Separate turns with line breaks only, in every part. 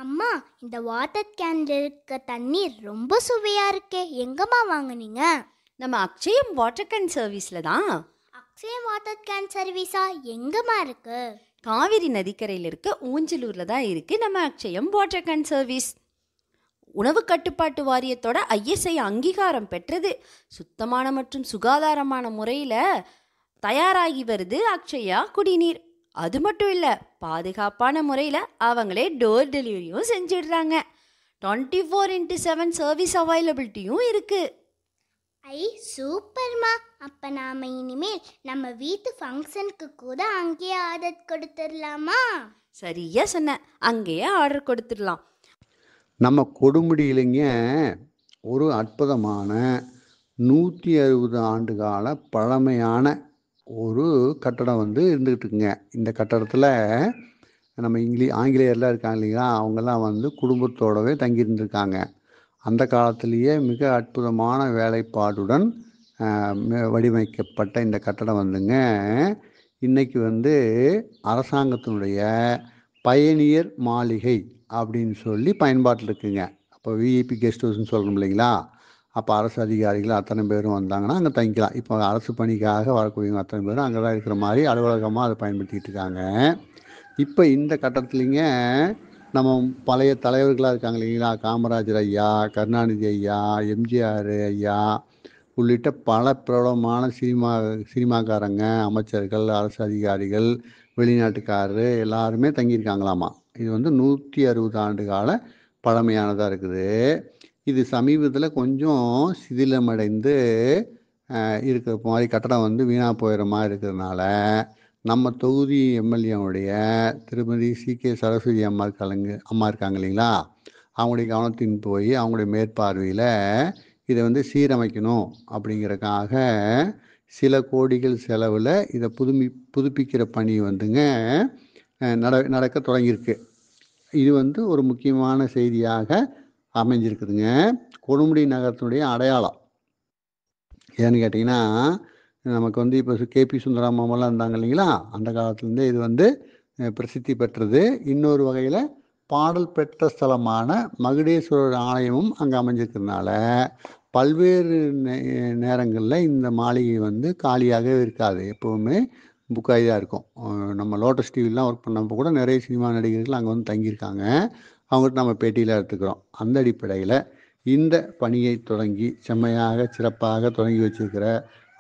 அம்மா, இந்த வாட்டர் கேன்ல இருக்க தண்ணீர் ரொம்ப சுவையா இருக்கே, எங்கம்மா வாங்குனீங்க?
நம்ம அக்ஷயம் வாட்டர் கேன் சர்வீஸில் தான்.
அக்ஷய வாட்டர் கேன் சர்வீஸா? எங்கம்மா இருக்கு?
காவிரி நதிக்கரையில் இருக்க ஊஞ்சலூரில் தான் இருக்குது நம்ம அக்ஷயம் வாட்டர் கேன் சர்வீஸ். உணவு கட்டுப்பாட்டு வாரியத்தோட ஐஎஸ்ஐ அங்கீகாரம் பெற்றது. சுத்தமான மற்றும் சுகாதாரமான முறையில் தயாராகி வருது அக்ஷயா குடிநீர். அது மட்டும் இல்லை, பாதுகாப்பான முறையில் அவங்களே டோர் டெலிவரியும் செஞ்சிடுறாங்க. 24x7 சர்வீஸ் அவைலபிலிட்டியும் இருக்குது.
ஐ சூப்பர்மா. அப்ப நாம இனிமேல் நம்ம வீட்டு ஃபங்க்ஷனுக்கு கூட அங்கேயே ஆர்டர் கொடுத்துடலாமா?
சரியா சொன்ன, அங்கேயே ஆர்டர் கொடுத்துடலாம்.
நம்ம கொடுமுடியிலைங்க ஒரு அற்புதமான 160 ஆண்டு கால பழமையான ஒரு கட்டடம் இருந்துக்கிட்டு இருக்குங்க. இந்த கட்டடத்தில் நம்ம ஆங்கிலேயர்லாம் இருக்காங்க இல்லைங்களா, அவங்கெல்லாம் குடும்பத்தோடவே தங்கியிருந்திருக்காங்க. அந்த காலத்திலேயே மிக அற்புதமான வேலைப்பாடுடன் வடிவமைக்கப்பட்ட இந்த கட்டடம் இன்னைக்கு அரசாங்கத்தினுடைய பயணியர் மாளிகை அப்படின்னு சொல்லி பயன்பாட்டில் இருக்குங்க. அப்போ விஐபி கெஸ்ட் ஹவுஸ்ன்னு சொல்கிறோம் இல்லைங்களா, அப்போ அரசு அதிகாரிகள் அத்தனை பேரும் வந்தாங்கன்னா அங்கே தங்கிக்கலாம். இப்போ அரசு பணிக்காக வரக்கூடியவங்க அத்தனை பேரும் அங்கே தான் இருக்கிற மாதிரி அலுவலகமாக அதை பயன்படுத்திக்கிட்டு இருக்காங்க. இப்போ இந்த கட்டடத்துலேங்க நம்ம பழைய தலைவர்களாக இருக்காங்க இல்லைங்களா, காமராஜர் ஐயா, கருணாநிதி ஐயா, எம்ஜிஆர் ஐயா உள்ளிட்ட பல பிரபலமான சினிமாக்காரங்க, அமைச்சர்கள், அரசு அதிகாரிகள், வெளிநாட்டுக்காரரு எல்லாருமே தங்கியிருக்காங்களாமா. இது 160 ஆண்டு கால பழமையானதாக இருக்குது. இது சமீபத்தில் கொஞ்சம் சிதிலமடைந்து இருக்கிற மாதிரி கட்டடம் வீணாக போயிடுற மாதிரி இருக்கிறதுனால நம்ம தொகுதி எம்எல்ஏவுடைய திருமதி சி.கே. சரஸ்வதி அம்மா இருக்காங்க இல்லைங்களா, அவங்களுடைய கவனத்தின் போய் அவங்களுடைய மேற்பார்வையில் இதை சீரமைக்கணும் அப்படிங்கிறதுக்காக சில கோடிகள் செலவில் இதை புதுப்பிக்கிற பணி நடக்க தொடங்கியிருக்கு. இது ஒரு முக்கியமான செய்தியாக அமைஞ்சிருக்குதுங்க. கொடுமுடி நகரத்தினுடைய அடையாளம் ஏன்னு கேட்டிங்கன்னா, நமக்கு இப்போ கேபி சுந்தரமாமெல்லாம் இருந்தாங்க இல்லைங்களா, அந்த காலத்துலேருந்தே இது பிரசித்தி பெற்றது. இன்னொரு வகையில் பாடல் பெற்ற ஸ்தலமான மகுடேஸ்வரர் ஆலயமும் அங்கே அமைஞ்சிருக்கிறதுனால பல்வேறு நேரங்களில் இந்த மாளிகை காலியாகவே இருக்காது, எப்போவுமே புக்காகி தான் இருக்கும். நம்ம லோட்டஸ் டிவிலாம் ஒர்க் பண்ணப்போ கூட நிறைய சினிமா நடிகர்கள் அங்கே தங்கியிருக்காங்க. அவங்ககிட்ட நம்ம பேட்டியில் எடுத்துக்கிறோம். அந்த அடிப்படையில் இந்த பணியை தொடங்கி செம்மையாக சிறப்பாக தொடங்கி வச்சிருக்கிற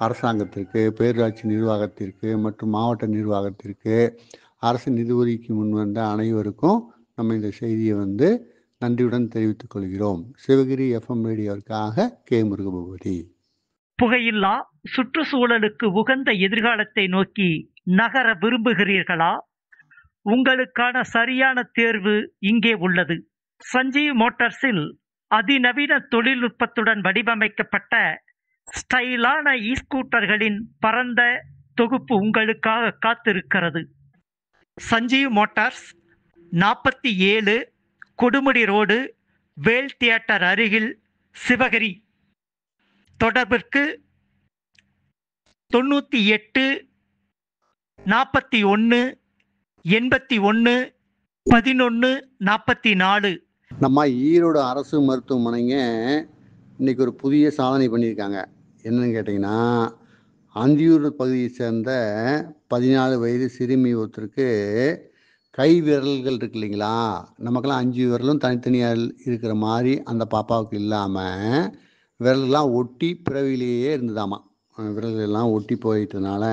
அரசாங்கத்திற்கு, பேரூராட்சி நிர்வாகத்திற்கு மற்றும் மாவட்ட நிர்வாகத்திற்கு, அரசு நிதி ஒதுக்கி முன்வந்த அனைவருக்கும் நம்ம இந்த செய்தியை நன்றியுடன் தெரிவித்துக் கொள்கிறோம். சிவகிரி எஃப்எம் ரேடியோவுக்காக கே. முருகபூபதி.
புகையில்லா சுற்றுச்சூழலுக்கு உகந்த எதிர்காலத்தை நோக்கி நகர விரும்புகிறீர்களா? உங்களுக்கான சரியான தேர்வு இங்கே உள்ளது. சஞ்சீவ் மோட்டார்ஸில் அதிநவீன தொழில்நுட்பத்துடன் வடிவமைக்கப்பட்ட ஸ்டைலான ஸ்கூட்டர்களின் பரந்த தொகுப்பு உங்களுக்காக காத்திருக்கிறது. சஞ்சீவ் மோட்டார்ஸ் 47 கொடுமுடி ரோடு, வேல் தியேட்டர் அருகில், சிவகிரி. தொடர்பிற்கு 98 41 81 11 44.
நம்ம ஈரோடு அரசு மருத்துவமனைங்க இன்னைக்கு ஒரு புதிய சாதனை பண்ணியிருக்காங்க. என்னன்னு கேட்டிங்கன்னா, அந்தியூர் பகுதியை சேர்ந்த 14 வயது சிறுமி ஒருத்தருக்கு கை விரல்கள் இருக்கு இல்லைங்களா, நமக்கெல்லாம் 5 விரலும் தனித்தனியாக இருக்கிற மாதிரி அந்த பாப்பாவுக்கு இல்லாமல் விரலெல்லாம் ஒட்டி பிறவிலேயே இருந்ததாமா. விரல்கள்லாம் ஒட்டி போயிட்டதுனால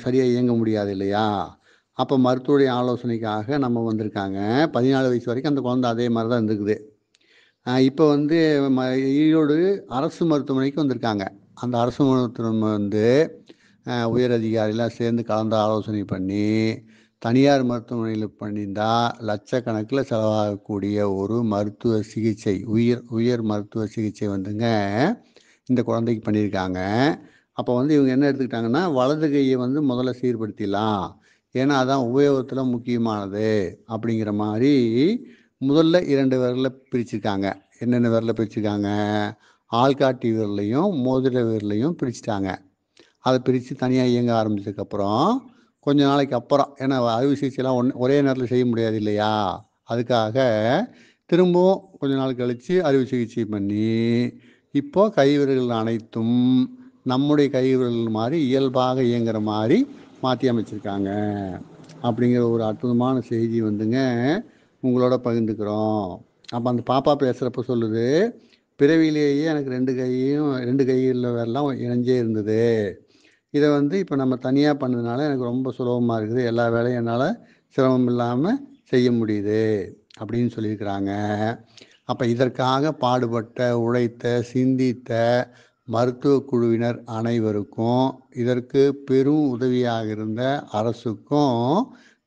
சரியாக இயங்க முடியாது இல்லையா. அப்போ மருத்துவருடைய ஆலோசனைக்காக நம்ம வந்திருக்காங்க. 14 வயசு வரைக்கும் அந்த குழந்தை அதே மாதிரி தான் இருந்துக்குது. இப்போ ஈரோடு அரசு மருத்துவமனைக்கு வந்திருக்காங்க. அந்த அரசு மருத்துவமனை உயர் அதிகாரிலாம் சேர்ந்து கலந்து ஆலோசனை பண்ணி தனியார் மருத்துவமனையில் பண்ணியிருந்தால் லட்சக்கணக்கில் செலவாகக்கூடிய ஒரு மருத்துவ சிகிச்சை, உயர் மருத்துவ சிகிச்சை இந்த குழந்தைக்கு பண்ணியிருக்காங்க. அப்போ இவங்க என்ன எடுத்துக்கிட்டாங்கன்னா, வலது கையை முதல்ல சீர்படுத்திடலாம், ஏன்னா அதான் உபயோகத்தில் முக்கியமானது அப்படிங்கிற மாதிரி முதல்ல 2 விரலை பிரிச்சுருக்காங்க. என்னென்ன விரலை பிரிச்சுருக்காங்க? ஆள்காட்டி விரலையும் மோதிர விரலையும் பிரிச்சுட்டாங்க. அதை பிரித்து தனியாக இயங்க ஆரம்பித்ததுக்கப்புறம் கொஞ்ச நாளைக்கு அப்புறம், ஏன்னா அறுவை சிகிச்சைலாம் ஒரே நேரத்தில் செய்ய முடியாது இல்லையா, அதுக்காக திரும்பவும் கொஞ்ச நாள் கழித்து அறுவை சிகிச்சை பண்ணி இப்போ கைவிரல்கள் அனைத்தும் நம்முடைய கைவிரல்கள் மாதிரி இயல்பாக இயங்குற மாதிரி மாற்றி அமைச்சிருக்காங்க. அப்படிங்கிற ஒரு அற்புதமான செய்தி வந்துங்க உங்களோட பகிர்ந்துக்கிறோம். அப்போ அந்த பாப்பா பேசுகிறப்ப சொல்லுது, பிறவியிலேயே எனக்கு ரெண்டு கைகளில் வரலாம் இணைஞ்சே இருந்தது. இதை இப்போ நம்ம தனியாக பண்ணதுனால எனக்கு ரொம்ப சுலபமாக இருக்குது, எல்லா வேலையும் என்னால் சிரமம் இல்லாமல் செய்ய முடியுது அப்படின்னு சொல்லியிருக்கிறாங்க. அப்போ இதற்காக பாடுபட்ட, உழைத்த, சிந்தித்த மருத்துவ குழுவினர் அனைவருக்கும், இதற்கு பெரும் உதவியாக இருந்த அரசுக்கும்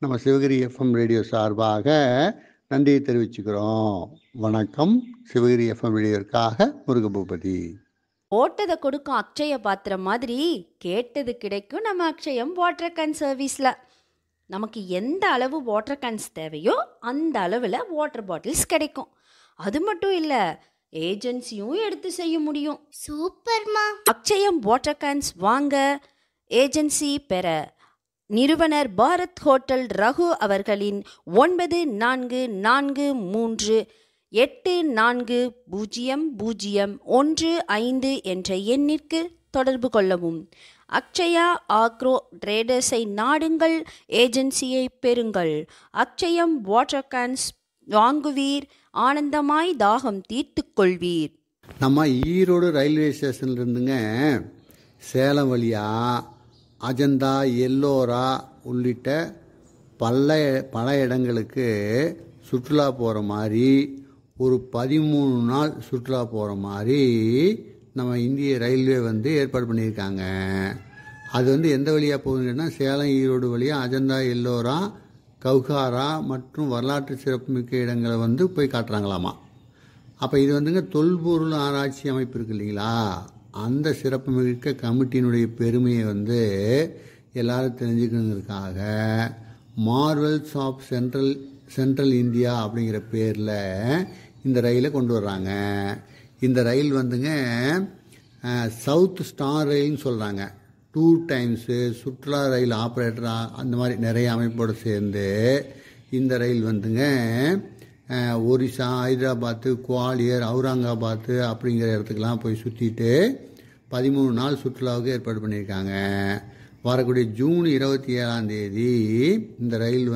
நம்ம சிவகிரி எஃப்எம் ரேடியோ சார்பாக நன்றியை தெரிவிச்சுக்கிறோம். வணக்கம். சிவகிரி எஃப்எம் ரேடியோக்காக முருகபூபதி.
போட்டதை கொடுக்கும் அக்ஷய பாத்திரம் மாதிரி கேட்டது கிடைக்கும் நம்ம அக்ஷயம் வாட்டர் கேன் சர்வீஸில். நமக்கு எந்த அளவு வாட்டர் கேன்ஸ் தேவையோ அந்த அளவில் வாட்டர் பாட்டில்ஸ் கிடைக்கும். அது மட்டும் இல்லை, ஏஜென்சியும் எடுத்து செய்ய முடியும்.
சூப்பர்மா.
அக்ஷயம் வாட்டர் கேன்ஸ் வாங்க, ஏஜென்சி பெற நிறுவனர் பாரத் ஹோட்டல் ரகு அவர்களின் 9448400015 என்ற எண்ணிற்கு தொடர்பு கொள்ளவும். அக்ஷயா ஆக்ரோ ட்ரேடர்ஸை நாடுங்கள், ஏஜென்சியை பெறுங்கள். அக்ஷயம் வாட்டர் கேன்ஸ் வாங்குவீர், ஆனந்தமாய் தாகம் தீர்த்து கொள்வீர்.
நம்ம ஈரோடு ரயில்வே ஸ்டேஷன்லேருந்துங்க சேலம் வழியாக அஜந்தா, எல்லோரா உள்ளிட்ட பல இடங்களுக்கு சுற்றுலா போகிற மாதிரி ஒரு 13 நாள் சுற்றுலா போகிற மாதிரி நம்ம இந்திய ரயில்வே ஏற்பாடு பண்ணியிருக்காங்க. அது எந்த வழியாக போகுதுன்னா சேலம் ஈரோடு வழியாக அஜந்தா, எல்லோரா, கவுகாரா மற்றும் வரலாற்று சிறப்புமிக்க இடங்களை போய் காட்டுறாங்களாமா. அப்போ இது தொல்பொருள் ஆராய்ச்சி அமைப்பு இருக்கு இல்லைங்களா, அந்த சிறப்புமிக்க கமிட்டியினுடைய பெருமையை எல்லாரும் தெரிஞ்சுக்கணுங்கிறதுக்காக மார்வல்ஸ் ஆஃப் சென்ட்ரல் இந்தியா அப்படிங்கிற பேரில் இந்த ரயிலை கொண்டு வர்றாங்க. இந்த ரயில் சவுத் ஸ்டார் ரயில்னு சொல்கிறாங்க. 2 டைம்ஸு சுற்றுலா ரயில் ஆப்ரேட்டர் அந்த மாதிரி நிறைய அமைப்போடு சேர்ந்து இந்த ரயில் ஒரிசா, ஹைதராபாத்து, குவாலியர், அவுரங்காபாத்து அப்படிங்கிற இடத்துக்கெல்லாம் போய் சுற்றிட்டு 13 நாள் சுற்றுலாவுக்கு ஏற்பாடு பண்ணியிருக்காங்க. வரக்கூடிய ஜூன் 27 இந்த ரயில்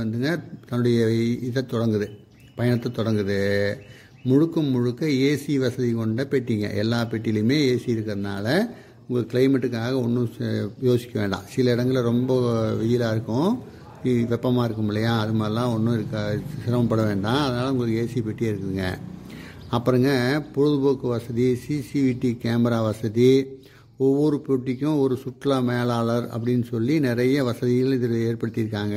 தன்னுடைய பயணத்தை தொடங்குது. முழுக்க ஏசி வசதி கொண்ட பெட்டிங்க. எல்லா பெட்டிலையுமே ஏசி இருக்கிறதுனால உங்கள் கிளைமேட்டுக்காக ஒன்றும் யோசிக்க வேண்டாம். சில இடங்களில் ரொம்ப வெயிலாக இருக்கும், வெப்பமாக இருக்கும் இல்லையா, அது மாதிரிலாம் ஒன்றும் சிரமப்பட வேண்டாம். அதனால் உங்களுக்கு ஏசி பெட்டியே இருக்குதுங்க. அப்புறங்க பொழுதுபோக்கு வசதி, சிசிடிவி கேமரா வசதி, ஒவ்வொரு பெட்டிக்கும் ஒரு சுற்றுலா மேலாளர் அப்படின்னு சொல்லி நிறைய வசதிகள் இதில் ஏற்படுத்தியிருக்காங்க.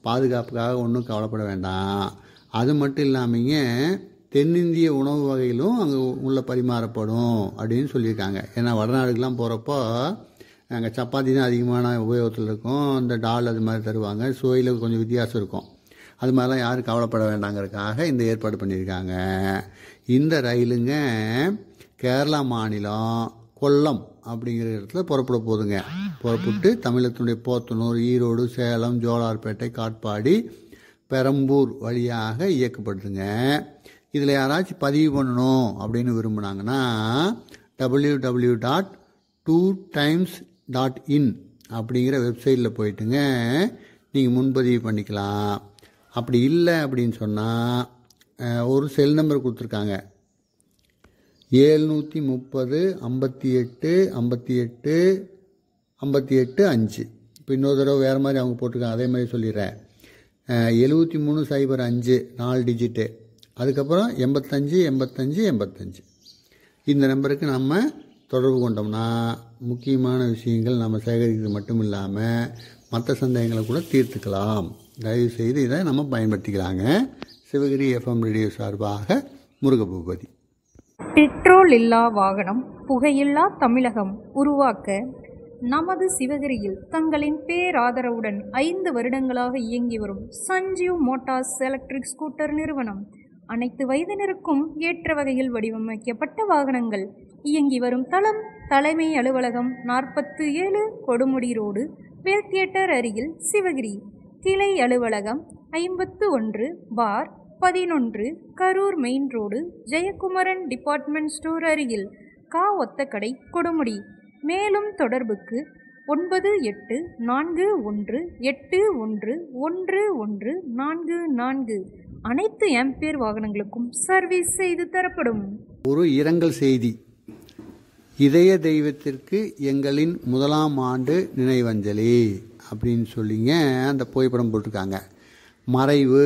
பாதுகாப்புக்காக ஒன்றும் கவலைப்பட வேண்டாம். அது மட்டும் இல்லாமங்க தென்னிந்திய உணவு வகைகளும் அங்கே உள்ள பரிமாறப்படும் அப்படின்னு சொல்லியிருக்காங்க. ஏன்னா வடநாடுக்கெலாம் போகிறப்போ அங்கே சப்பாத்தி தான் அதிகமான உபயோகத்தில் இருக்கும், அந்த டால் அது மாதிரி தருவாங்க, சுவையில் கொஞ்சம் வித்தியாசம் இருக்கும். அது மாதிரிலாம் யாரும் கவலைப்பட வேண்டாங்கிறதுக்காக இந்த ஏற்பாடு பண்ணியிருக்காங்க. இந்த ரயிலுங்க கேரளா மாநிலம் கொல்லம் அப்படிங்கிற இடத்துல புறப்பட போகுதுங்க. புறப்பட்டு தமிழகத்தினுடைய போத்தனூர், ஈரோடு, சேலம், ஜோலார்பேட்டை, காட்பாடி, பெரம்பூர் வழியாக இயக்கப்படுதுங்க. இதில் யாராச்சும் பதிவு பண்ணணும் அப்படின்னு விரும்புனாங்கன்னா www.2times.in அப்படிங்கிற வெப்சைட்டில் போயிட்டுங்க நீங்கள் முன்பதிவு பண்ணிக்கலாம். அப்படி இல்லை அப்படின்னு சொன்னால் ஒரு செல் நம்பர் கொடுத்துருக்காங்க, 730 58 58 58 5. இப்போ இன்னொரு தடவை வேறு மாதிரி அவங்க போட்டிருக்காங்க, அதே மாதிரி சொல்லிடுறேன். 7305 4 டிஜிட்டு, அதுக்கப்புறம் 85 85 85. இந்த நம்பருக்கு நம்ம தொடர்பு கொண்டோம்னா முக்கியமான விஷயங்கள் நம்ம சேகரிக்கிறது மட்டும் இல்லாமல் மற்ற சந்தேகங்களை கூட தீர்த்துக்கலாம். தயவுசெய்து இதை நம்ம பயன்படுத்திக்கலாங்க. சிவகிரி எஃப்எம் ரேடியோ சார்பாக முருகபூபதி.
பெட்ரோல் இல்லா வாகனம், புகையில்லா தமிழகம் உருவாக்க நமது சிவகிரியில் தங்களின் பேராதரவுடன் 5 வருடங்களாக இயங்கி வரும் சஞ்சீவ் மோட்டார்ஸ் எலக்ட்ரிக் ஸ்கூட்டர் நிறுவனம் அனைத்து வயதினருக்கும் ஏற்ற வகையில் வடிவமைக்கப்பட்ட வாகனங்கள் இயங்கி வரும் தளம் தலைமை அலுவலகம் 47 கொடுமுடி ரோடு, வேல் தியேட்டர் அருகில் சிவகிரி. கிளை அலுவலகம் 51 பார் 11 Karur main road, Jayakumaran department store அருகில், கா ஒத்தக்கடை, கொடுமுடி. மேலும் தொடர்புக்கு 9841811144. அனைத்து ஆம்பியர் வாகனங்களுக்கும் சர்வீஸ் செய்து தரப்படும்.
ஒரு இரங்கல் செய்தி. இதய தெய்வத்திற்கு எங்களின் 1ஆம் ஆண்டு நினைவஞ்சலி அப்படின்னு சொல்லிங்க அந்த புகைப்படம் போட்டிருக்காங்க. மறைவு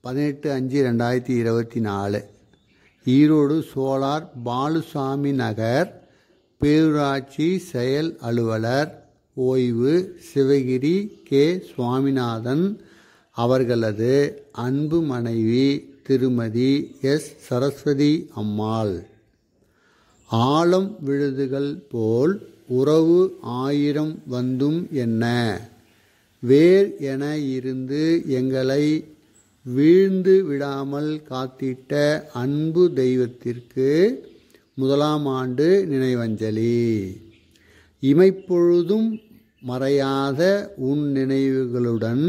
18/5/2024. ஈரோடு சோலார் பாலுசாமி நகர் பேரூராட்சி செயல் அலுவலர் ஓய்வு சிவகிரி கே. சுவாமிநாதன் அவர்களது அன்பு மனைவி திருமதி எஸ். சரஸ்வதி அம்மாள். ஆழம் விழுதுகள் போல் உறவு 1000 வந்தும் என்ன, வேர் என இருந்து எங்களை வீழ்ந்து விடாமல் காத்திட்ட அன்பு தெய்வத்திற்கு 1ஆம் ஆண்டு நினைவஞ்சலி. இமைப்பொழுதும் மறையாத உன் நினைவுகளுடன்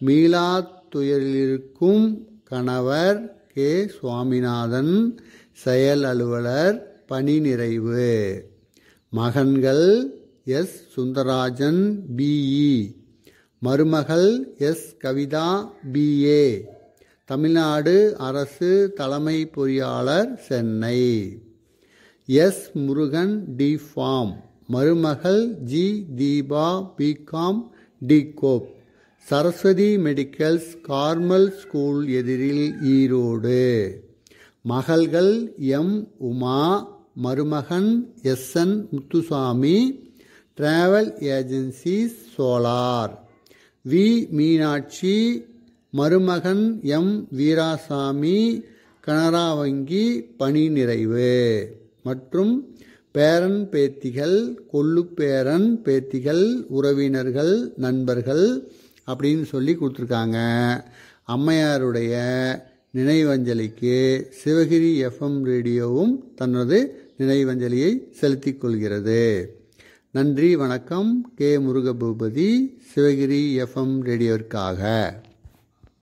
மீளா துயரிலிருக்கும் கணவர் கே. சுவாமிநாதன் செயல் அலுவலர் பணி நிறைவு. மகன்கள் எஸ். சுந்தரராஜன் பிஇ, மருமகள் எஸ். கவிதா பிஏ, தமிழ்நாடு அரசு தலைமை பொறியாளர் Chennai. S. Murugan D pharm, மருமகள் ஜி. தீபா பிகாம் டிகோப், சரஸ்வதி மெடிக்கல்ஸ் கார்மல் ஸ்கூல் எதிரில் ஈரோடு. மகள்கள் எம். உமா, மருமகன் SN. Muthusamy, travel agencies solar. V. Meenakshi, மருமகன் எம். வீராசாமி, கனரா வங்கி பணி நிறைவு. மற்றும் பேரன் பேத்திகள், கொள்ளுப்பேரன் பேத்திகள், உறவினர்கள், நண்பர்கள் அப்படின்னு சொல்லி கொடுத்துருக்காங்க. அம்மையாருடைய நினைவஞ்சலிக்கு சிவகிரி எஃப்எம் ரேடியோவும் தனது நினைவஞ்சலியை செலுத்திக் கொள்கிறது. நன்றி, வணக்கம். கே. முருகபூபதி, சிவகிரி எஃப்எம் ரேடியோவிற்காக.